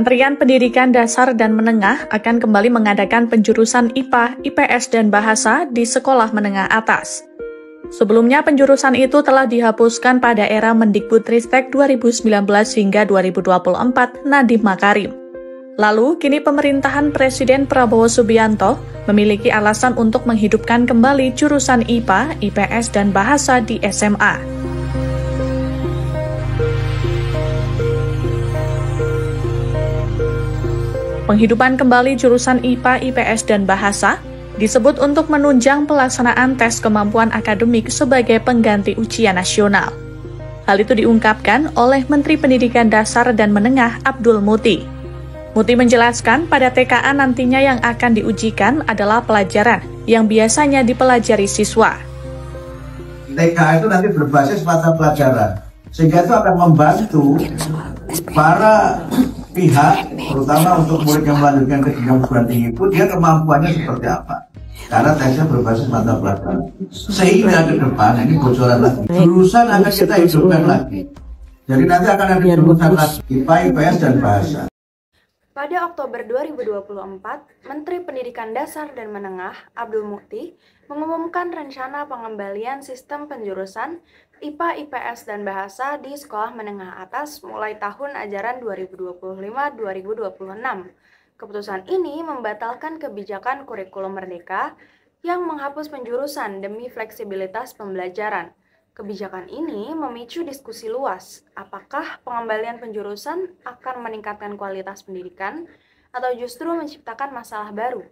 Kementerian Pendidikan Dasar dan Menengah akan kembali mengadakan penjurusan IPA, IPS, dan Bahasa di sekolah menengah atas. Sebelumnya penjurusan itu telah dihapuskan pada era Mendikbudristek 2019 hingga 2024 Nadiem Makarim. Lalu, kini pemerintahan Presiden Prabowo Subianto memiliki alasan untuk menghidupkan kembali jurusan IPA, IPS, dan Bahasa di SMA. Penghidupan kembali jurusan IPA, IPS, dan Bahasa disebut untuk menunjang pelaksanaan tes kemampuan akademik sebagai pengganti ujian nasional. Hal itu diungkapkan oleh Menteri Pendidikan Dasar dan Menengah Abdul Muti. Muti menjelaskan pada TKA nantinya yang akan diujikan adalah pelajaran yang biasanya dipelajari siswa. TKA itu nanti berbasis mata pelajaran, sehingga itu akan membantu para pihak, terutama untuk murid yang melanjutkan ke jenjang perguruan tinggi pun dia kemampuannya seperti apa, karena tesnya berbasis mata pelajaran. Sehingga ke depan, ini bocoran lagi, jurusan akan kita hidupkan lagi. Jadi nanti akan ada jurusan lagi, IPA, IPS, dan Bahasa. Pada Oktober 2024, Menteri Pendidikan Dasar dan Menengah Abdul Muti mengumumkan rencana pengembalian sistem penjurusan IPA, IPS, dan Bahasa di sekolah menengah atas mulai tahun ajaran 2025-2026. Keputusan ini membatalkan kebijakan kurikulum merdeka yang menghapus penjurusan demi fleksibilitas pembelajaran. Kebijakan ini memicu diskusi luas, apakah pengembalian penjurusan akan meningkatkan kualitas pendidikan atau justru menciptakan masalah baru.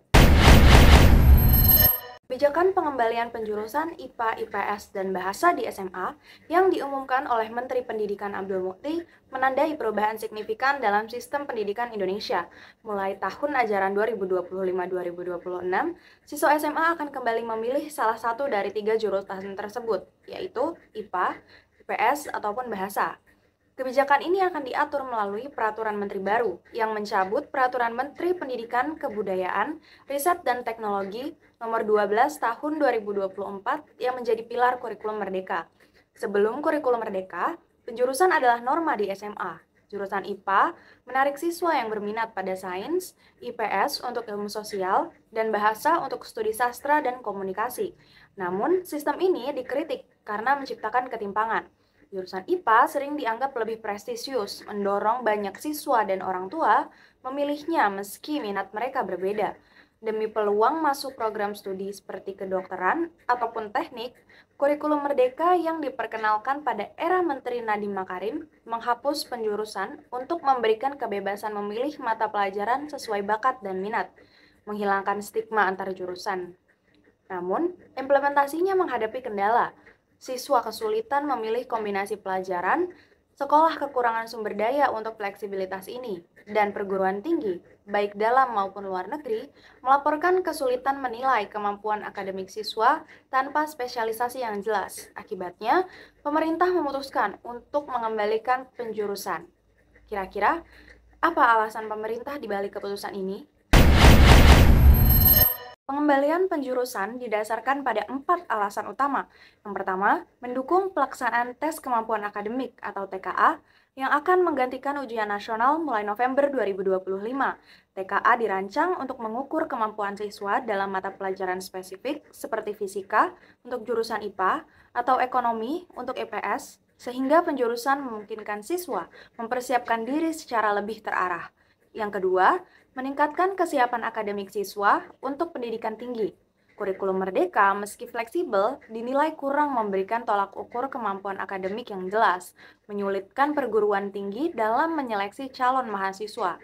Kebijakan pengembalian penjurusan IPA, IPS, dan Bahasa di SMA yang diumumkan oleh Menteri Pendidikan Abdul Muti menandai perubahan signifikan dalam sistem pendidikan Indonesia. Mulai tahun ajaran 2025-2026, siswa SMA akan kembali memilih salah satu dari 3 jurusan tersebut, yaitu IPA, IPS, ataupun Bahasa. Kebijakan ini akan diatur melalui Peraturan Menteri baru yang mencabut Peraturan Menteri Pendidikan, Kebudayaan, Riset, dan Teknologi Nomor 12 Tahun 2024 yang menjadi pilar kurikulum merdeka. Sebelum kurikulum merdeka, penjurusan adalah norma di SMA. Jurusan IPA menarik siswa yang berminat pada sains, IPS untuk ilmu sosial, dan Bahasa untuk studi sastra dan komunikasi. Namun, sistem ini dikritik karena menciptakan ketimpangan. Jurusan IPA sering dianggap lebih prestisius, mendorong banyak siswa dan orang tua memilihnya meski minat mereka berbeda. Demi peluang masuk program studi seperti kedokteran ataupun teknik, kurikulum merdeka yang diperkenalkan pada era Menteri Nadiem Makarim menghapus penjurusan untuk memberikan kebebasan memilih mata pelajaran sesuai bakat dan minat, menghilangkan stigma antar jurusan. Namun, implementasinya menghadapi kendala. Siswa kesulitan memilih kombinasi pelajaran, sekolah kekurangan sumber daya untuk fleksibilitas ini, dan perguruan tinggi, baik dalam maupun luar negeri, melaporkan kesulitan menilai kemampuan akademik siswa tanpa spesialisasi yang jelas. Akibatnya, pemerintah memutuskan untuk mengembalikan penjurusan. Kira-kira, apa alasan pemerintah di balik keputusan ini? Pengembalian penjurusan didasarkan pada 4 alasan utama. Yang pertama, mendukung pelaksanaan tes kemampuan akademik atau TKA yang akan menggantikan ujian nasional mulai November 2025. TKA dirancang untuk mengukur kemampuan siswa dalam mata pelajaran spesifik seperti fisika untuk jurusan IPA atau ekonomi untuk IPS, sehingga penjurusan memungkinkan siswa mempersiapkan diri secara lebih terarah. Yang kedua, meningkatkan kesiapan akademik siswa untuk pendidikan tinggi. Kurikulum merdeka, meski fleksibel, dinilai kurang memberikan tolak ukur kemampuan akademik yang jelas, menyulitkan perguruan tinggi dalam menyeleksi calon mahasiswa.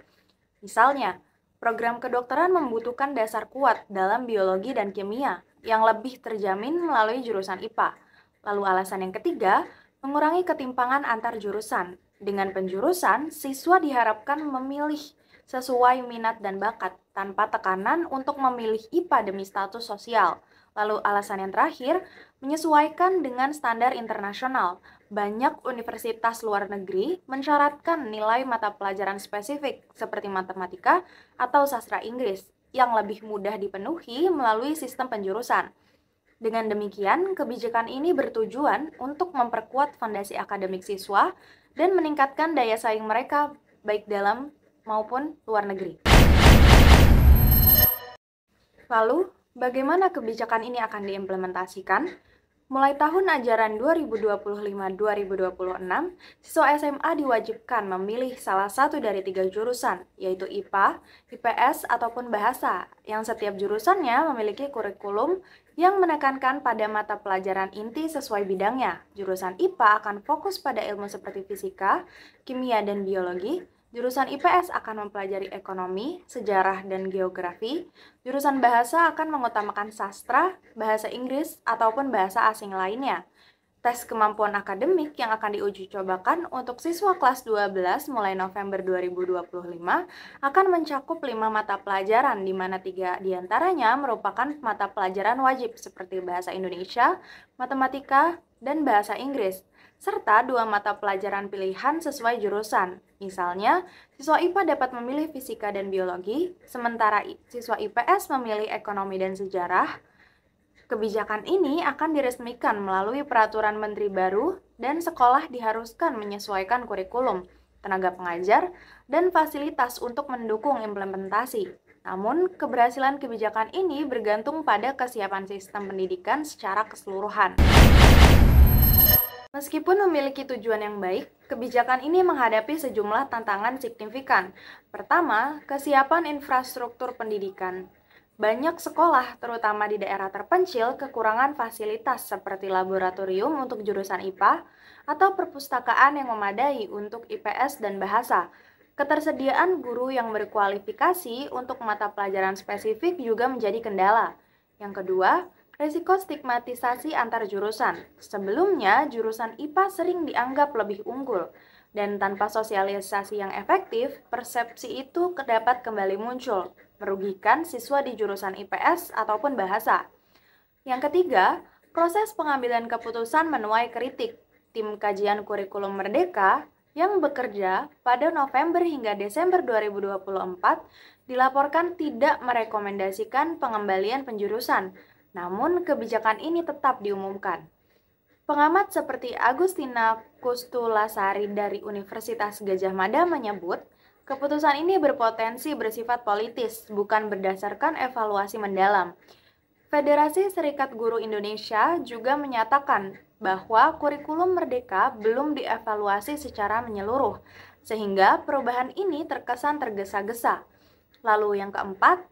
Misalnya, program kedokteran membutuhkan dasar kuat dalam biologi dan kimia, yang lebih terjamin melalui jurusan IPA. Lalu alasan yang ketiga, mengurangi ketimpangan antar jurusan. Dengan penjurusan, siswa diharapkan memilih sesuai minat dan bakat, tanpa tekanan untuk memilih IPA demi status sosial. Lalu alasan yang terakhir, menyesuaikan dengan standar internasional. Banyak universitas luar negeri mensyaratkan nilai mata pelajaran spesifik seperti matematika atau sastra Inggris yang lebih mudah dipenuhi melalui sistem penjurusan. Dengan demikian, kebijakan ini bertujuan untuk memperkuat fondasi akademik siswa dan meningkatkan daya saing mereka baik dalam maupun luar negeri. Lalu, bagaimana kebijakan ini akan diimplementasikan? Mulai tahun ajaran 2025-2026, siswa SMA diwajibkan memilih salah satu dari 3 jurusan, yaitu IPA, IPS, ataupun Bahasa, yang setiap jurusannya memiliki kurikulum yang menekankan pada mata pelajaran inti sesuai bidangnya. Jurusan IPA akan fokus pada ilmu seperti fisika, kimia, dan biologi. Jurusan IPS akan mempelajari ekonomi, sejarah, dan geografi. Jurusan bahasa akan mengutamakan sastra, bahasa Inggris, ataupun bahasa asing lainnya. Tes kemampuan akademik yang akan diuji cobakan untuk siswa kelas 12 mulai November 2025 akan mencakup 5 mata pelajaran, di mana 3 diantaranya merupakan mata pelajaran wajib seperti bahasa Indonesia, matematika, dan bahasa Inggris, serta 2 mata pelajaran pilihan sesuai jurusan. Misalnya, siswa IPA dapat memilih fisika dan biologi, sementara siswa IPS memilih ekonomi dan sejarah. Kebijakan ini akan diresmikan melalui peraturan menteri baru dan sekolah diharuskan menyesuaikan kurikulum, tenaga pengajar, dan fasilitas untuk mendukung implementasi. Namun, keberhasilan kebijakan ini bergantung pada kesiapan sistem pendidikan secara keseluruhan. Meskipun memiliki tujuan yang baik, kebijakan ini menghadapi sejumlah tantangan signifikan. Pertama, kesiapan infrastruktur pendidikan. Banyak sekolah, terutama di daerah terpencil, kekurangan fasilitas seperti laboratorium untuk jurusan IPA atau perpustakaan yang memadai untuk IPS dan bahasa. Ketersediaan guru yang berkualifikasi untuk mata pelajaran spesifik juga menjadi kendala. Yang kedua, risiko stigmatisasi antar jurusan. Sebelumnya, jurusan IPA sering dianggap lebih unggul, dan tanpa sosialisasi yang efektif, persepsi itu dapat kembali muncul, merugikan siswa di jurusan IPS ataupun bahasa. Yang ketiga, proses pengambilan keputusan menuai kritik. Tim kajian kurikulum Merdeka yang bekerja pada November hingga Desember 2024 dilaporkan tidak merekomendasikan pengembalian penjurusan. Namun, kebijakan ini tetap diumumkan. Pengamat seperti Agustina Kustulasari dari Universitas Gadjah Mada menyebut, keputusan ini berpotensi bersifat politis, bukan berdasarkan evaluasi mendalam. Federasi Serikat Guru Indonesia juga menyatakan bahwa kurikulum Merdeka belum dievaluasi secara menyeluruh, sehingga perubahan ini terkesan tergesa-gesa. Lalu yang keempat,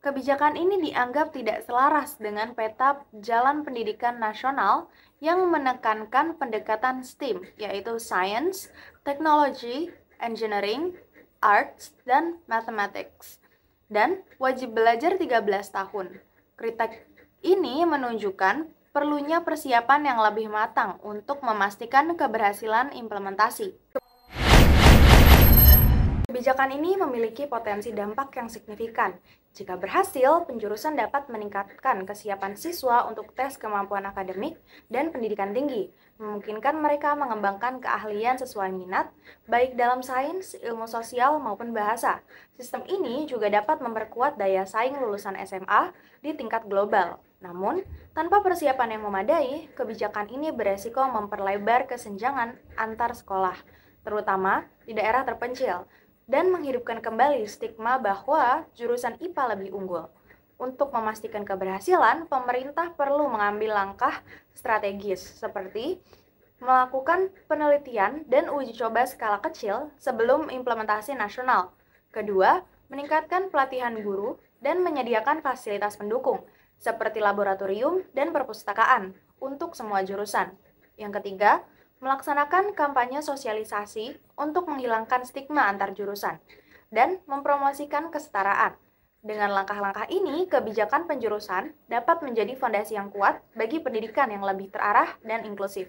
kebijakan ini dianggap tidak selaras dengan peta jalan pendidikan nasional yang menekankan pendekatan STEAM, yaitu Science, Technology, Engineering, Arts, dan Mathematics, dan wajib belajar 13 tahun. Kritik ini menunjukkan perlunya persiapan yang lebih matang untuk memastikan keberhasilan implementasi. Kebijakan ini memiliki potensi dampak yang signifikan. Jika berhasil, penjurusan dapat meningkatkan kesiapan siswa untuk tes kemampuan akademik dan pendidikan tinggi, memungkinkan mereka mengembangkan keahlian sesuai minat, baik dalam sains, ilmu sosial, maupun bahasa. Sistem ini juga dapat memperkuat daya saing lulusan SMA di tingkat global. Namun, tanpa persiapan yang memadai, kebijakan ini beresiko memperlebar kesenjangan antar sekolah, terutama di daerah terpencil, dan menghidupkan kembali stigma bahwa jurusan IPA lebih unggul. Untuk memastikan keberhasilan, pemerintah perlu mengambil langkah strategis seperti melakukan penelitian dan uji coba skala kecil sebelum implementasi nasional. Kedua, meningkatkan pelatihan guru dan menyediakan fasilitas pendukung seperti laboratorium dan perpustakaan untuk semua jurusan. Yang ketiga, melaksanakan kampanye sosialisasi untuk menghilangkan stigma antar jurusan dan mempromosikan kesetaraan. Dengan langkah-langkah ini, kebijakan penjurusan dapat menjadi fondasi yang kuat bagi pendidikan yang lebih terarah dan inklusif.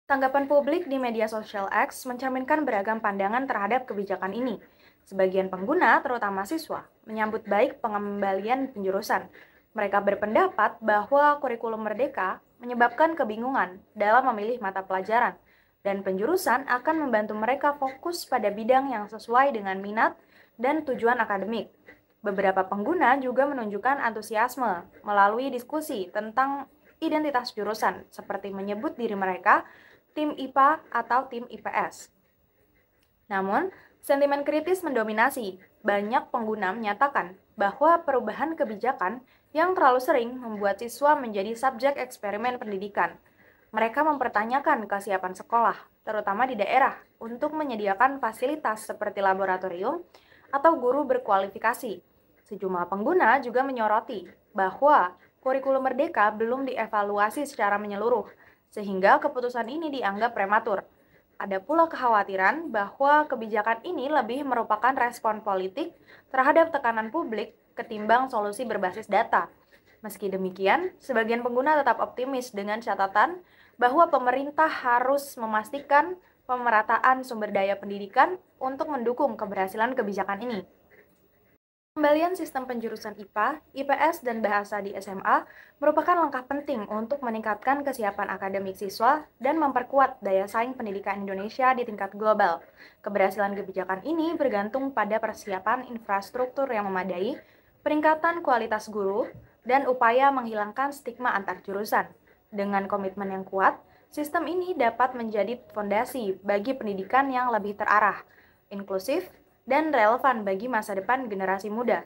Tanggapan publik di media sosial X mencerminkan beragam pandangan terhadap kebijakan ini. Sebagian pengguna, terutama siswa, menyambut baik pengembalian penjurusan. Mereka berpendapat bahwa kurikulum Merdeka menyebabkan kebingungan dalam memilih mata pelajaran, dan penjurusan akan membantu mereka fokus pada bidang yang sesuai dengan minat dan tujuan akademik. Beberapa pengguna juga menunjukkan antusiasme melalui diskusi tentang identitas jurusan, seperti menyebut diri mereka tim IPA atau tim IPS. Namun, sentimen kritis mendominasi. Banyak pengguna menyatakan bahwa perubahan kebijakan yang terlalu sering membuat siswa menjadi subjek eksperimen pendidikan. Mereka mempertanyakan kesiapan sekolah, terutama di daerah, untuk menyediakan fasilitas seperti laboratorium atau guru berkualifikasi. Sejumlah pengguna juga menyoroti bahwa kurikulum merdeka belum dievaluasi secara menyeluruh, sehingga keputusan ini dianggap prematur. Ada pula kekhawatiran bahwa kebijakan ini lebih merupakan respon politik terhadap tekanan publik ketimbang solusi berbasis data. Meski demikian, sebagian pengguna tetap optimis dengan catatan bahwa pemerintah harus memastikan pemerataan sumber daya pendidikan untuk mendukung keberhasilan kebijakan ini. Pembalian sistem penjurusan IPA, IPS, dan bahasa di SMA merupakan langkah penting untuk meningkatkan kesiapan akademik siswa dan memperkuat daya saing pendidikan Indonesia di tingkat global. Keberhasilan kebijakan ini bergantung pada persiapan infrastruktur yang memadai, peningkatan kualitas guru, dan upaya menghilangkan stigma antar jurusan. Dengan komitmen yang kuat, sistem ini dapat menjadi fondasi bagi pendidikan yang lebih terarah, inklusif, dan relevan bagi masa depan generasi muda.